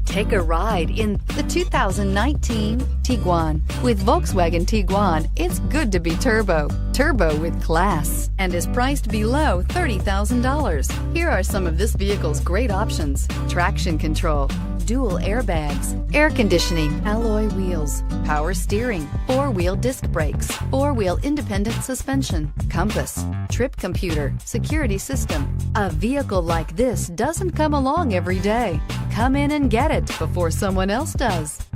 Take a ride in the 2019 Tiguan. With Volkswagen Tiguan, it's good to be turbo. Turbo with class, and is priced below $30,000. Here are some of this vehicle's great options: traction control, dual airbags, air conditioning, alloy wheels, power steering, four-wheel disc brakes, four-wheel independent suspension, compass, trip computer, security system. A vehicle like this doesn't come along every day. Come in and get it before someone else does.